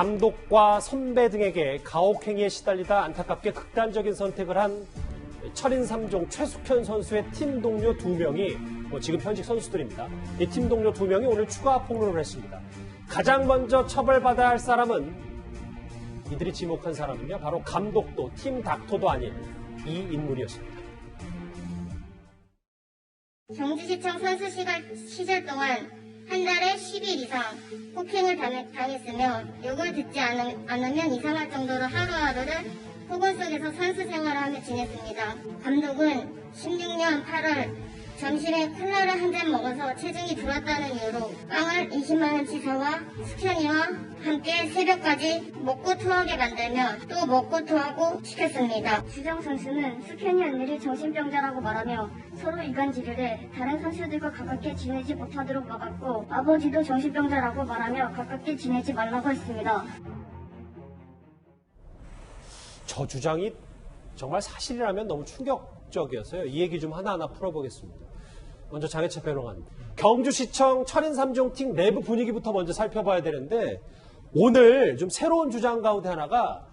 감독과 선배 등에게 가혹행위에 시달리다 안타깝게 극단적인 선택을 한 철인 3종 최숙현 선수의 팀 동료 2명이 지금 현직 선수들입니다. 이 팀 동료 2명이 오늘 추가 폭로를 했습니다. 가장 먼저 처벌받아야 할 사람은 이들이 지목한 사람은요. 바로 감독도 팀 닥터도 아닌 이 인물이었습니다. 경주시청 선수 시절 동안 한 달에 10일 이상 폭행을 당했으며 욕을 듣지 않으면 이상할 정도로 하루하루를 폭언 속에서 선수 생활을 하며 지냈습니다. 감독은 16년 8월 점심에 콜라를 한 잔 먹어서 체중이 줄었다는 이유로 빵을 20만원치 사와 숙현이와 함께 새벽까지 먹고 토하게 만들며 또 먹고 토하고 시켰습니다. 주장 선수는 숙현이 언니를 정신병자라고 말하며 서로 이간질을 해 다른 선수들과 가깝게 지내지 못하도록 막았고 아버지도 정신병자라고 말하며 가깝게 지내지 말라고 했습니다. 저 주장이 정말 사실이라면 너무 충격적이었어요. 이 얘기 좀 하나하나 풀어보겠습니다. 먼저 장혜철 변호사님. 경주시청 철인 3종 팀 내부 분위기부터 먼저 살펴봐야 되는데 오늘 좀 새로운 주장 가운데 하나가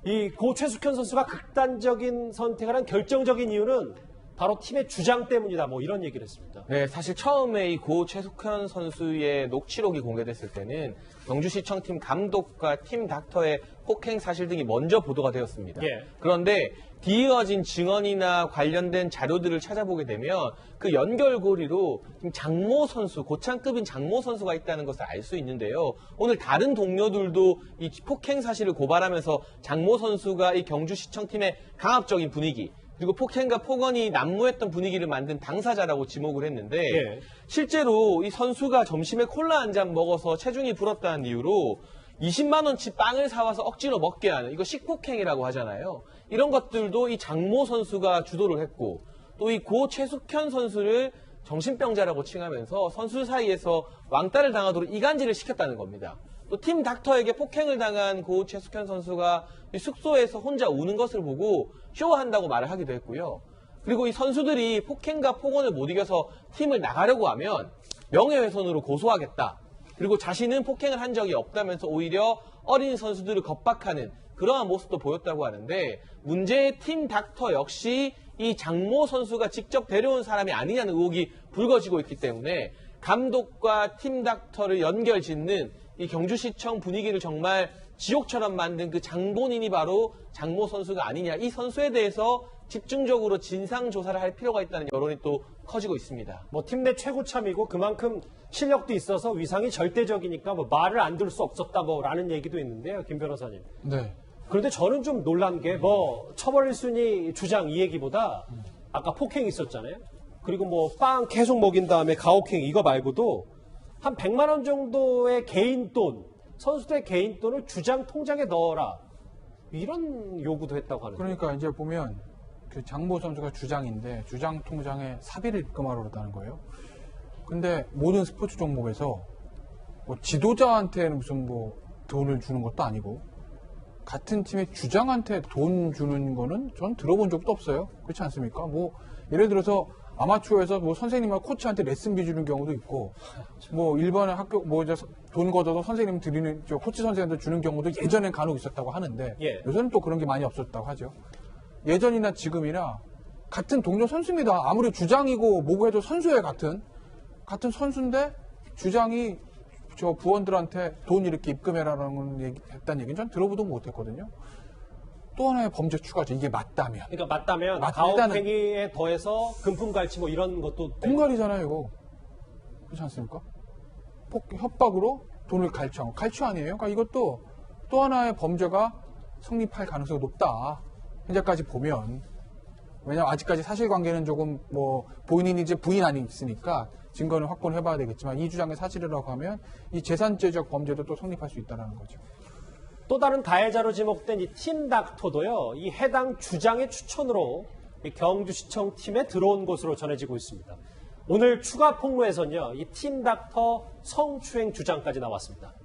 이 고 최숙현 선수가 극단적인 선택을 한 결정적인 이유는 바로 팀의 주장 때문이다. 이런 얘기를 했습니다. 네, 사실 처음에 이 고 최숙현 선수의 녹취록이 공개됐을 때는 경주시청 팀 감독과 팀 닥터의 폭행 사실 등이 먼저 보도가 되었습니다. 예. 그런데 뒤이어진 증언이나 관련된 자료들을 찾아보게 되면 그 연결고리로 장모 선수, 고창급인 장모 선수가 있다는 것을 알 수 있는데요. 오늘 다른 동료들도 이 폭행 사실을 고발하면서 장모 선수가 이 경주시청 팀의 강압적인 분위기, 그리고 폭행과 폭언이 난무했던 분위기를 만든 당사자라고 지목을 했는데 예. 실제로 이 선수가 점심에 콜라 한 잔 먹어서 체중이 불었다는 이유로 20만 원치 빵을 사와서 억지로 먹게 하는, 이거 식폭행이라고 하잖아요. 이런 것들도 이 장모 선수가 주도를 했고 또 이 고 최숙현 선수를 정신병자라고 칭하면서 선수 사이에서 왕따를 당하도록 이간질을 시켰다는 겁니다. 또 팀 닥터에게 폭행을 당한 고 최숙현 선수가 이 숙소에서 혼자 우는 것을 보고 쇼한다고 말을 하기도 했고요. 그리고 이 선수들이 폭행과 폭언을 못 이겨서 팀을 나가려고 하면 명예훼손으로 고소하겠다. 그리고 자신은 폭행을 한 적이 없다면서 오히려 어린 선수들을 겁박하는 그러한 모습도 보였다고 하는데 문제의 팀 닥터 역시 이 장모 선수가 직접 데려온 사람이 아니냐는 의혹이 불거지고 있기 때문에 감독과 팀 닥터를 연결짓는 이 경주시청 분위기를 정말 지옥처럼 만든 그 장본인이 바로 장모 선수가 아니냐. 이 선수에 대해서 집중적으로 진상조사를 할 필요가 있다는 여론이 또 커지고 있습니다. 팀 내 최고참이고 그만큼 실력도 있어서 위상이 절대적이니까 말을 안 들을 수 없었다 라는 얘기도 있는데요. 김 변호사님. 네. 그런데 저는 좀 놀란 게 처벌 1순위 주장 이 얘기보다 아까 폭행이 있었잖아요. 그리고 빵 계속 먹인 다음에 가혹행위 이거 말고도 한 100만 원 정도의 개인 돈, 선수들의 개인 돈을 주장 통장에 넣어라. 이런 요구도 했다고 하는데. 그러니까 이제 보면 그 장모 선수가 주장인데 주장 통장에 사비를 입금하러 그랬다는 거예요. 근데 모든 스포츠 종목에서 지도자한테는 무슨 돈을 주는 것도 아니고 같은 팀의 주장한테 돈 주는 거는 전 들어본 적도 없어요. 그렇지 않습니까? 예를 들어서 아마추어에서 선생님과 코치한테 레슨비 주는 경우도 있고, 일반의 학교, 돈 걷어서 선생님 드리는, 코치 선생님한테 주는 경우도 예전엔 간혹 있었다고 하는데, 예. 요새는 또 그런 게 많이 없었다고 하죠. 예전이나 지금이나 같은 동료 선수입니다. 아무리 주장이고 뭐고 해도 선수예요, 같은 선수인데, 주장이 부원들한테 돈 이렇게 입금해라라는 했다는 얘기는 전 들어보도 못했거든요. 또 하나의 범죄 추가죠. 이게 맞다면. 그러니까 맞다면 가혹행위에 더해서 금품갈취 이런 것도 공갈이잖아요, 이거. 그렇지 않습니까? 협박으로 돈을 갈취하고. 갈취 아니에요? 그러니까 이것도 또 하나의 범죄가 성립할 가능성이 높다. 현재까지 보면. 왜냐면 아직까지 사실관계는 조금 본인이 이제 부인 안에 있으니까 증거는 확보해봐야 되겠지만 이 주장의 사실이라고 하면 이 재산죄적 범죄도 또 성립할 수 있다는 거죠. 또 다른 가해자로 지목된 이 팀 닥터도요, 이 해당 주장의 추천으로 이 경주시청 팀에 들어온 것으로 전해지고 있습니다. 오늘 추가 폭로에서는요, 이 팀 닥터 성추행 주장까지 나왔습니다.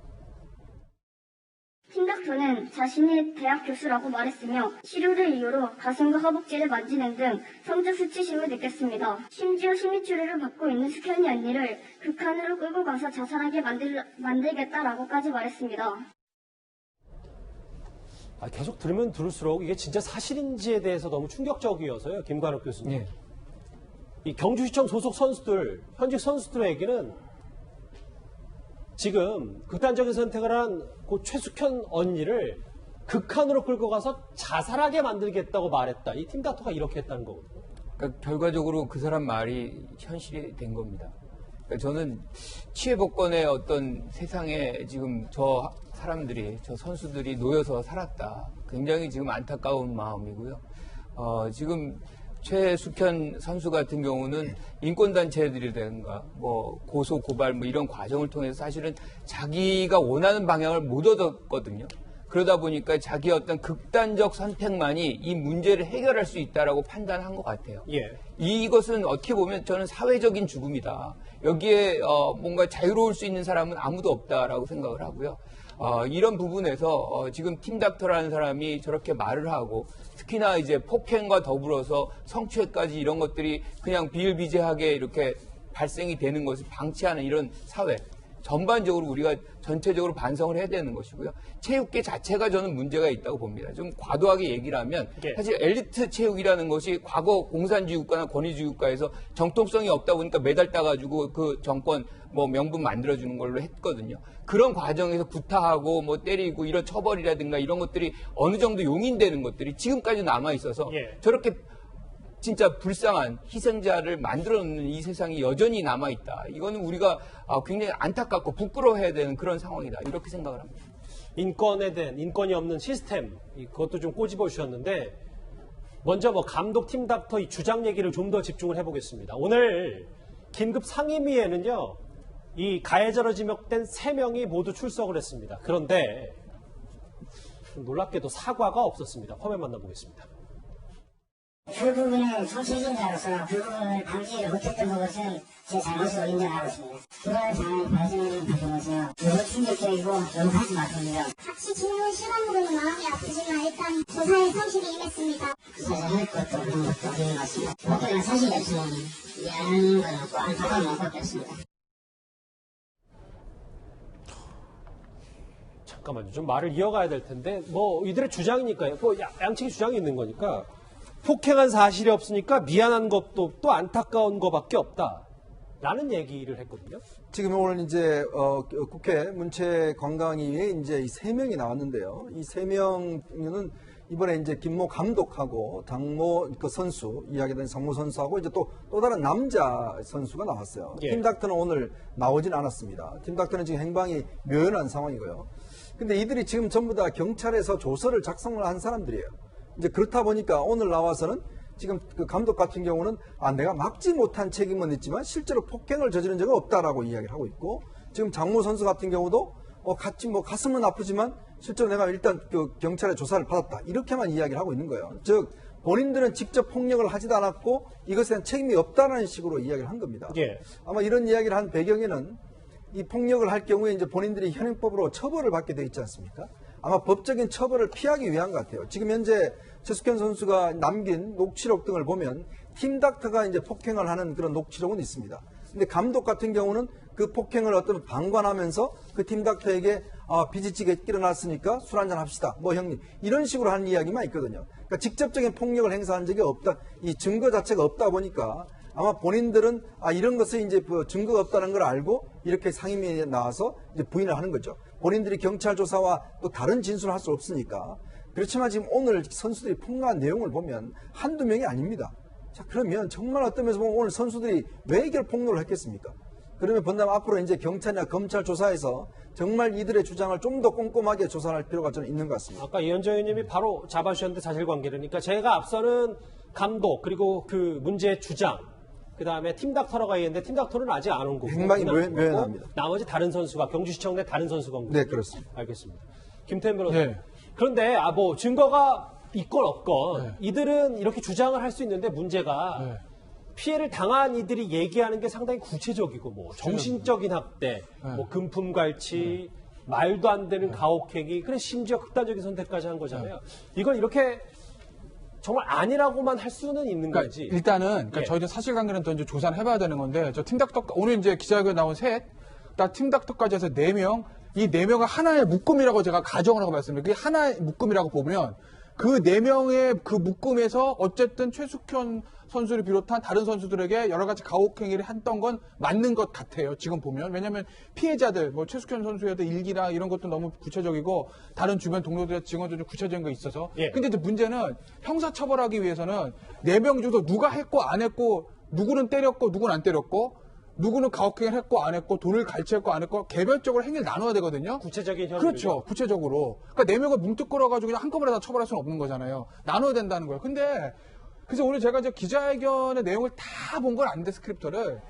팀 닥터는 자신이 대학 교수라고 말했으며 치료를 이유로 가슴과 허벅지를 만지는 등 성적 수치심을 느꼈습니다. 심지어 심리치료를 받고 있는 숙현이 언니를 극한으로 끌고 가서 자살하게 만들겠다라고까지 말했습니다. 계속 들으면 들을수록 이게 진짜 사실인지에 대해서 너무 충격적이어서요, 김관욱 교수님. 예. 이 경주시청 소속 선수들, 현직 선수들에게는 지금 극단적인 선택을 한 그 최숙현 언니를 극한으로 끌고 가서 자살하게 만들겠다고 말했다. 이 팀닥터가 이렇게 했다는 거거든요. 그러니까 결과적으로 그 사람 말이 현실이 된 겁니다. 그러니까 저는 치외복권의 어떤 세상에 지금 저 사람들이, 저 선수들이 놓여서 살았다. 굉장히 지금 안타까운 마음이고요. 지금 최숙현 선수 같은 경우는 인권단체들이라든가 뭐 고소, 고발 뭐 이런 과정을 통해서 사실은 자기가 원하는 방향을 못 얻었거든요. 그러다 보니까 자기의 어떤 극단적 선택만이 이 문제를 해결할 수 있다라고 판단한 것 같아요. 예. 이것은 어떻게 보면 저는 사회적인 죽음이다. 여기에 뭔가 자유로울 수 있는 사람은 아무도 없다라고 생각을 하고요. 이런 부분에서 지금 팀닥터라는 사람이 저렇게 말을 하고 특히나 이제 폭행과 더불어서 성추행까지 이런 것들이 그냥 비일비재하게 이렇게 발생이 되는 것을 방치하는 이런 사회. 전반적으로 우리가 전체적으로 반성을 해야 되는 것이고요. 체육계 자체가 저는 문제가 있다고 봅니다. 좀 과도하게 얘기를 하면 예. 사실 엘리트 체육이라는 것이 과거 공산주의 국가나 권위주의 국가에서 정통성이 없다 보니까 매달 따가지고 그 정권 뭐 명분 만들어주는 걸로 했거든요. 그런 과정에서 구타하고 뭐 때리고 이런 처벌이라든가 이런 것들이 어느 정도 용인되는 것들이 지금까지 남아있어서 예. 저렇게 진짜 불쌍한 희생자를 만들어놓는 이 세상이 여전히 남아있다. 이거는 우리가 굉장히 안타깝고 부끄러워해야 되는 그런 상황이다. 이렇게 생각을 합니다. 인권에 대한, 인권이 없는 시스템, 그것도 좀 꼬집어 주셨는데, 먼저 뭐 감독 팀닥터 이 주장 얘기를 좀 더 집중을 해보겠습니다. 오늘 긴급 상임위에는요, 이 가해자로 지목된 3명이 모두 출석을 했습니다. 그런데 좀 놀랍게도 사과가 없었습니다. 화면 만나보겠습니다. 그 부분은 정치인자로서 그 부분을 방지를 못했던 것은 제 잘못으로 인정하고 있습니다. 그런 상황이 발생하는 과정에서 너무 충격적이고 너무 가슴 아픕니다. 같이 지내는 시간으로는 마음이 아프지만 일단 조사에 성실히 임했습니다. 사실 할 것도 그런 것도 없는 것 같습니다. 모두가 사실이 없으면 미안한 건 없고 안타까운 마음밖에 없습니다. 잠깐만요. 좀 말을 이어가야 될 텐데, 뭐 이들의 주장이니까요. 뭐 양측의 주장이 있는 거니까. 폭행한 사실이 없으니까 미안한 것도 없고 안타까운 것밖에 없다. 라는 얘기를 했거든요. 지금 오늘 이제 국회 문체관광위에 이제 이 3명이 나왔는데요. 이 3명은 이번에 이제 김모 감독하고 장모 그 선수 이야기된 장모 선수하고 이제 또 다른 남자 선수가 나왔어요. 예. 팀닥터는 오늘 나오진 않았습니다. 팀닥터는 지금 행방이 묘연한 상황이고요. 근데 이들이 지금 전부 다 경찰에서 조서를 작성을 한 사람들이에요. 이제 그렇다 보니까 오늘 나와서는 지금 그 감독 같은 경우는 내가 막지 못한 책임은 있지만 실제로 폭행을 저지른 적은 없다라고 이야기를 하고 있고, 지금 장모 선수 같은 경우도 같이 뭐 가슴은 아프지만 실제로 내가 일단 그 경찰의 조사를 받았다 이렇게만 이야기를 하고 있는 거예요. 즉 본인들은 직접 폭력을 하지도 않았고 이것에 대한 책임이 없다는 식으로 이야기를 한 겁니다. 예. 아마 이런 이야기를 한 배경에는 이 폭력을 할 경우에 이제 본인들이 현행법으로 처벌을 받게 돼 있지 않습니까? 아마 법적인 처벌을 피하기 위한 것 같아요. 지금 현재 최숙현 선수가 남긴 녹취록 등을 보면 팀닥터가 이제 폭행을 하는 그런 녹취록은 있습니다. 근데 감독 같은 경우는 그 폭행을 어떤 방관하면서 그 팀닥터에게 비지찌개 일어났으니까 술 한잔 합시다. 뭐 형님 이런 식으로 하는 이야기만 있거든요. 그러니까 직접적인 폭력을 행사한 적이 없다. 이 증거 자체가 없다 보니까 아마 본인들은 이런 것을 이제 증거가 없다는 걸 알고 이렇게 상임위에 나와서 이제 부인을 하는 거죠. 본인들이 경찰 조사와 또 다른 진술을 할 수 없으니까. 그렇지만 지금 오늘 선수들이 폭로한 내용을 보면 한두 명이 아닙니다. 자, 그러면 정말 어떤 면에서 보면 오늘 선수들이 왜 이걸 폭로를 했겠습니까? 그러면 본다면 앞으로 이제 경찰이나 검찰 조사에서 정말 이들의 주장을 좀 더 꼼꼼하게 조사할 필요가 저는 있는 것 같습니다. 아까 이현정 의원님이 바로 잡아주셨는데 사실관계라니까 제가 앞서는 감독 그리고 그 문제의 주장 그 다음에 팀닥터라고 했는데 팀닥터는 아직 안 온 거고 행방이 묘연합니다. 나머지 다른 선수가 경주시청 내 다른 선수가 온 거고. 네, 그렇습니다. 알겠습니다. 김태현 변호사님. 네. 그런데 뭐 증거가 있건 없건 네. 이들은 이렇게 주장을 할 수 있는데 문제가 네. 피해를 당한 이들이 얘기하는 게 상당히 구체적이고 뭐 정신적인 학대, 네. 뭐 금품갈취, 말도 안 되는 가혹행위, 그래 심지어 극단적인 선택까지 한 거잖아요. 이걸 이렇게 정말 아니라고만 할 수는 있는 그러니까 거지. 일단은 예. 저희도 사실관계는 더 이제 조사를 해봐야 되는 건데 저 팀닥터 오늘 이제 기자회견 나온 셋, 다 팀닥터까지 해서 4명 이 4명을 하나의 묶음이라고 제가 가정을 하고 말씀드려요. 그게 하나의 묶음이라고 보면 그 4명의 그 묶음에서 어쨌든 최숙현 선수를 비롯한 다른 선수들에게 여러 가지 가혹행위를 했던 건 맞는 것 같아요. 지금 보면. 왜냐하면 피해자들, 뭐 최숙현 선수의 일기나 이런 것도 너무 구체적이고 다른 주변 동료들의 증언도 좀 구체적인 거 있어서. 예. 근데 이제 문제는 형사처벌하기 위해서는 4명 중에서 누가 했고 안 했고 누구는 때렸고 누구는 안 때렸고 누구는 가혹행위를 했고 안 했고 돈을 갈취했고 안 했고 개별적으로 행위를 나눠야 되거든요. 구체적인 현실. 그렇죠. 구체적으로. 그러니까 4명을 뭉뚱 끌어가지고 그냥 한꺼번에 다 처벌할 수는 없는 거잖아요. 나눠야 된다는 거예요. 근데 그래서 오늘 제가 이제 기자회견의 내용을 다 본 건 아닌데 스크립트를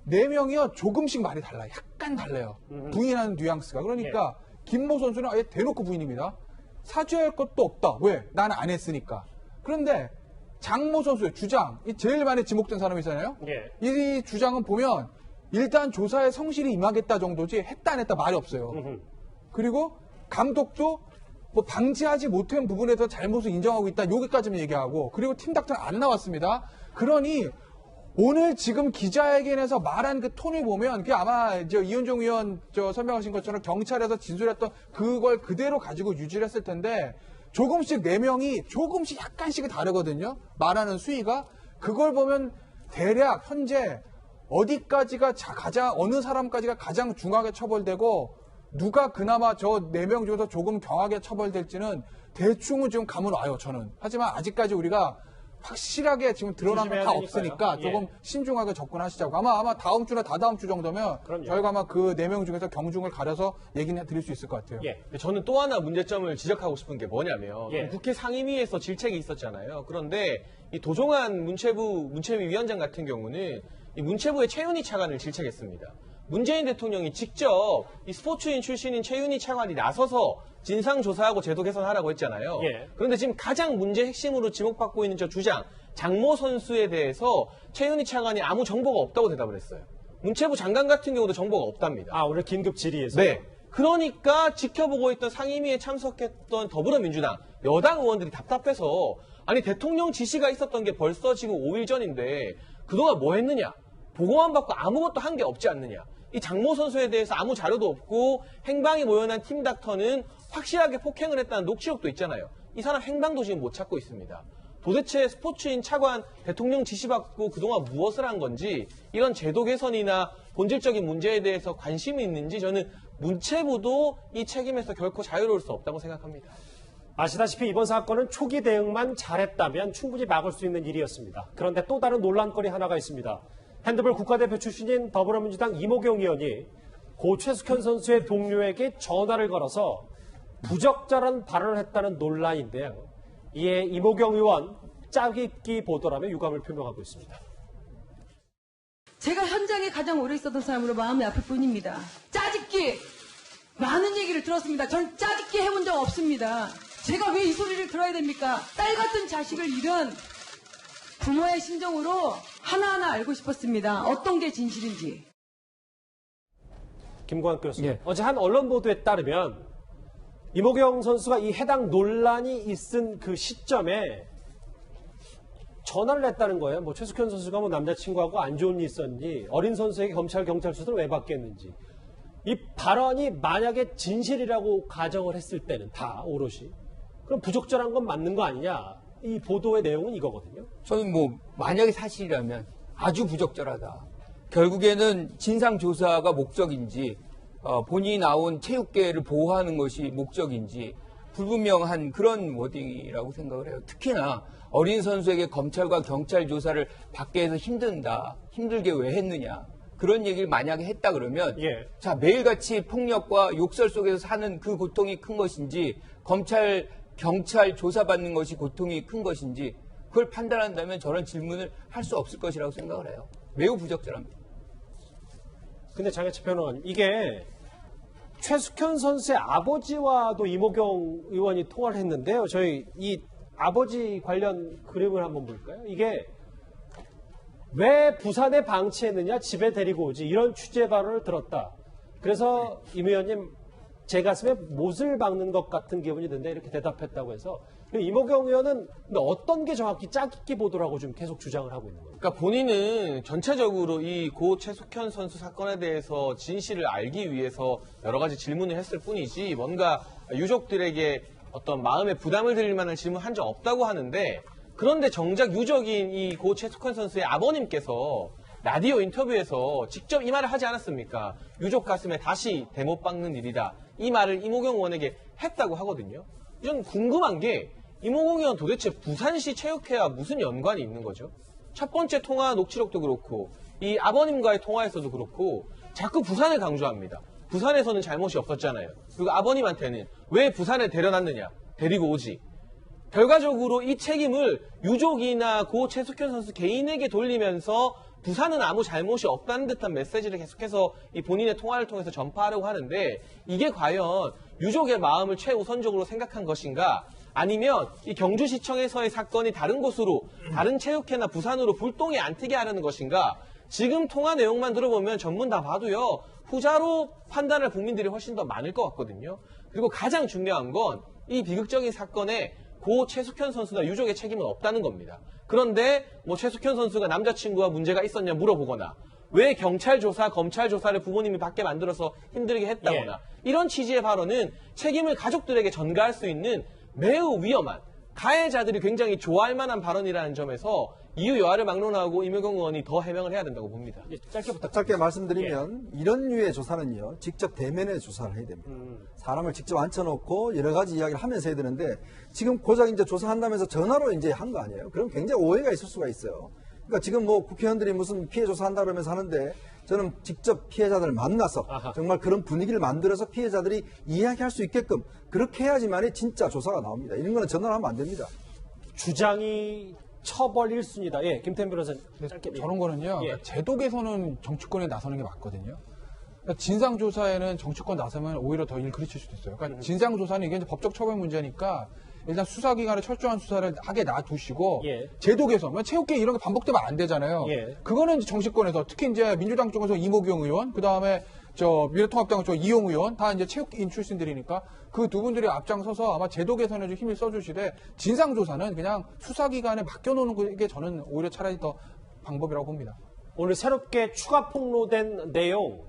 4명이요 조금씩 말이 달라요. 약간 달라요. 부인하는 뉘앙스가. 그러니까 김모 선수는 아예 대놓고 부인입니다. 사죄할 것도 없다. 왜? 나는 안 했으니까. 그런데 장모 선수의 주장, 이 제일 많이 지목된 사람이잖아요. 예. 이 주장은 보면 일단 조사에 성실히 임하겠다 정도지 했다 안 했다 말이 없어요. 그리고 감독도 뭐 방지하지 못한 부분에서 잘못을 인정하고 있다 여기까지만 얘기하고 그리고 팀 닥터는 안 나왔습니다. 그러니 오늘 지금 기자회견에서 말한 그 톤을 보면 그게 아마 이현종 의원 설명하신 것처럼 경찰에서 진술했던 그걸 그대로 가지고 유지를 했을 텐데 조금씩 4명이 조금씩 약간씩은 다르거든요. 말하는 수위가. 그걸 보면 대략 현재 어디까지가 가장 어느 사람까지가 가장 중하게 처벌되고 누가 그나마 저 4명 중에서 조금 경하게 처벌될지는 대충은 지금 감은 와요. 저는. 하지만 아직까지 우리가 확실하게 지금 드러난 건 다 없으니까 조금 예. 신중하게 접근하시자고. 아마 다음 주나 다다음 주 정도면 그럼요. 저희가 아마 그 4명 중에서 경중을 가려서 얘기는 드릴 수 있을 것 같아요. 예. 저는 또 하나 문제점을 지적하고 싶은 게 뭐냐면 예. 국회 상임위에서 질책이 있었잖아요. 그런데 이 도종환 문체위 위원장 같은 경우는 이 문체부의 최윤희 차관을 질책했습니다. 문재인 대통령이 직접 이 스포츠인 출신인 최윤희 차관이 나서서 진상조사하고 제도 개선하라고 했잖아요. 예. 그런데 지금 가장 문제 핵심으로 지목받고 있는 저 주장 장모 선수에 대해서 최윤희 차관이 아무 정보가 없다고 대답을 했어요. 문체부 장관 같은 경우도 정보가 없답니다. 아, 오늘 긴급 질의에서. 네. 그러니까 지켜보고 있던 상임위에 참석했던 더불어민주당 여당 의원들이 답답해서 아니 대통령 지시가 있었던 게 벌써 지금 5일 전인데 그동안 뭐 했느냐? 보고만 받고 아무것도 한 게 없지 않느냐? 이 장모 선수에 대해서 아무 자료도 없고 행방이 모연한 팀 닥터는 확실하게 폭행을 했다는 녹취록도 있잖아요. 이 사람 행방도 지금 못 찾고 있습니다. 도대체 스포츠인 차관 대통령 지시받고 그동안 무엇을 한 건지 이런 제도 개선이나 본질적인 문제에 대해서 관심이 있는지 저는 문체부도 이 책임에서 결코 자유로울 수 없다고 생각합니다. 아시다시피 이번 사건은 초기 대응만 잘했다면 충분히 막을 수 있는 일이었습니다. 그런데 또 다른 논란거리 하나가 있습니다. 핸드볼 국가대표 출신인 더불어민주당 이모경 의원이 고 최숙현 선수의 동료에게 전화를 걸어서 부적절한 발언을 했다는 논란인데요. 이에 이모경 의원 짜깁기 보도라며 유감을 표명하고 있습니다. 제가 현장에 가장 오래 있었던 사람으로 마음이 아플 뿐입니다. 짜깁기! 많은 얘기를 들었습니다. 전 짜깁기 해본 적 없습니다. 제가 왜 이 소리를 들어야 됩니까? 딸 같은 자식을 잃은 부모의 심정으로 하나하나 알고 싶었습니다. 어떤 게 진실인지. 김광 교수님. 예. 어제 한 언론 보도에 따르면 이모경 선수가 이 해당 논란이 있은 그 시점에 전화를 했다는 거예요. 뭐 최숙현 선수가 뭐 남자친구하고 안 좋은 일이 있었는지 어린 선수에게 경찰 수사를 왜 받겠는지 이 발언이 만약에 진실이라고 가정을 했을 때는 다 오롯이 그럼 부적절한 건 맞는 거 아니냐. 이 보도의 내용은 이거거든요. 저는 만약에 사실이라면 아주 부적절하다. 결국에는 진상조사가 목적인지 본인이 나온 체육계를 보호하는 것이 목적인지 불분명한 그런 워딩이라고 생각을 해요. 특히나 어린 선수에게 검찰과 경찰 조사를 받게 해서 힘들게 왜 했느냐. 그런 얘기를 만약에 했다 그러면 예. 자 매일같이 폭력과 욕설 속에서 사는 그 고통이 큰 것인지 경찰 조사받는 것이 고통이 큰 것인지 그걸 판단한다면 저런 질문을 할 수 없을 것이라고 생각을 해요. 매우 부적절합니다. 근데 장혜철 변호사님, 이게 최숙현 선수의 아버지와도 이모경 의원이 통화를 했는데요. 저희 이 아버지 관련 그림을 한번 볼까요? 이게 왜 부산에 방치했느냐, 집에 데리고 오지, 이런 취재 발언을 들었다. 그래서 임 의원님, 제 가슴에 못을 박는 것 같은 기분이 든다, 이렇게 대답했다고 해서 이모경 의원은 근데 어떤 게 정확히 짜깁기 보도라고 좀 계속 주장을 하고 있는 겁니까? 그러니까 본인은 전체적으로 이 고 최숙현 선수 사건에 대해서 진실을 알기 위해서 여러 가지 질문을 했을 뿐이지 뭔가 유족들에게 어떤 마음에 부담을 드릴 만한 질문 한 적 없다고 하는데 그런데 정작 유족인 이 고 최숙현 선수의 아버님께서 라디오 인터뷰에서 직접 이 말을 하지 않았습니까? 유족 가슴에 다시 대못 박는 일이다. 이 말을 이모경 의원에게 했다고 하거든요. 좀 궁금한 게 이모경 의원 도대체 부산시 체육회와 무슨 연관이 있는 거죠? 첫 번째 통화 녹취록도 그렇고 이 아버님과의 통화에서도 그렇고 자꾸 부산을 강조합니다. 부산에서는 잘못이 없었잖아요. 그리고 아버님한테는 왜 부산에 데려놨느냐? 데리고 오지. 결과적으로 이 책임을 유족이나 고 최숙현 선수 개인에게 돌리면서 부산은 아무 잘못이 없다는 듯한 메시지를 계속해서 이 본인의 통화를 통해서 전파하려고 하는데 이게 과연 유족의 마음을 최우선적으로 생각한 것인가? 아니면 이 경주시청에서의 사건이 다른 곳으로 다른 체육회나 부산으로 불똥이 안 튀게 하려는 것인가? 지금 통화 내용만 들어보면 전문 다 봐도요. 후자로 판단할 국민들이 훨씬 더 많을 것 같거든요. 그리고 가장 중요한 건 이 비극적인 사건에 고 최숙현 선수나 유족의 책임은 없다는 겁니다. 그런데 뭐 최숙현 선수가 남자친구와 문제가 있었냐 물어보거나 왜 경찰 조사, 검찰 조사를 부모님이 받게 만들어서 힘들게 했다거나 이런 취지의 발언은 책임을 가족들에게 전가할 수 있는 매우 위험한 가해자들이 굉장히 좋아할 만한 발언이라는 점에서 이유 여하를 막론하고 이모경 의원이 더 해명을 해야 된다고 봅니다. 짧게 말씀드리면 이런 류의 조사는요. 직접 대면에 조사를 해야 됩니다. 사람을 직접 앉혀놓고 여러 가지 이야기를 하면서 해야 되는데 지금 고작 이제 조사한다면서 전화로 이제 한 거 아니에요. 그럼 굉장히 오해가 있을 수가 있어요. 그러니까 지금 뭐 국회의원들이 무슨 피해 조사한다 그러면서 하는데 저는 직접 피해자들을 만나서 정말 그런 분위기를 만들어서 피해자들이 이야기할 수 있게끔 그렇게 해야지만이 진짜 조사가 나옵니다. 이런 거는 전화로 하면 안 됩니다. 주장이 처벌 1순위다. 예, 김태현 변호사님. 짧게. 저런 거는요. 예. 그러니까 제도 개선은 정치권에 나서는 게 맞거든요. 그러니까 진상조사에는 정치권 나서면 오히려 더 일 그르칠 수도 있어요. 그러니까 진상조사는 이게 이제 법적 처벌 문제니까 일단 수사기관에 철저한 수사를 하게 놔두시고 예. 제도 개선, 체육계 이런 게 반복되면 안 되잖아요. 예. 그거는 이제 정치권에서 특히 이제 민주당 쪽에서 이모경 의원, 그 다음에 미래통합당 쪽 이용 의원 다 이제 체육인 출신들이니까 그 두 분들이 앞장서서 아마 제도 개선에 좀 힘을 써주시되 진상조사는 그냥 수사기관에 맡겨놓는 게 저는 오히려 차라리 더 방법이라고 봅니다. 오늘 새롭게 추가 폭로된 내용,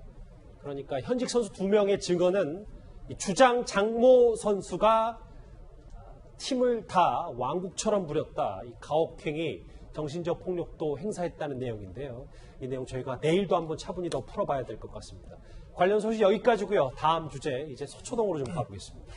그러니까 현직 선수 2명의 증언은 이 주장 장모 선수가 팀을 다 왕국처럼 부렸다. 이 가혹행위, 정신적 폭력도 행사했다는 내용인데요. 이 내용 저희가 내일도 한번 차분히 더 풀어봐야 될 것 같습니다. 관련 소식 여기까지고요. 다음 주제 이제 서초동으로 좀 가보겠습니다.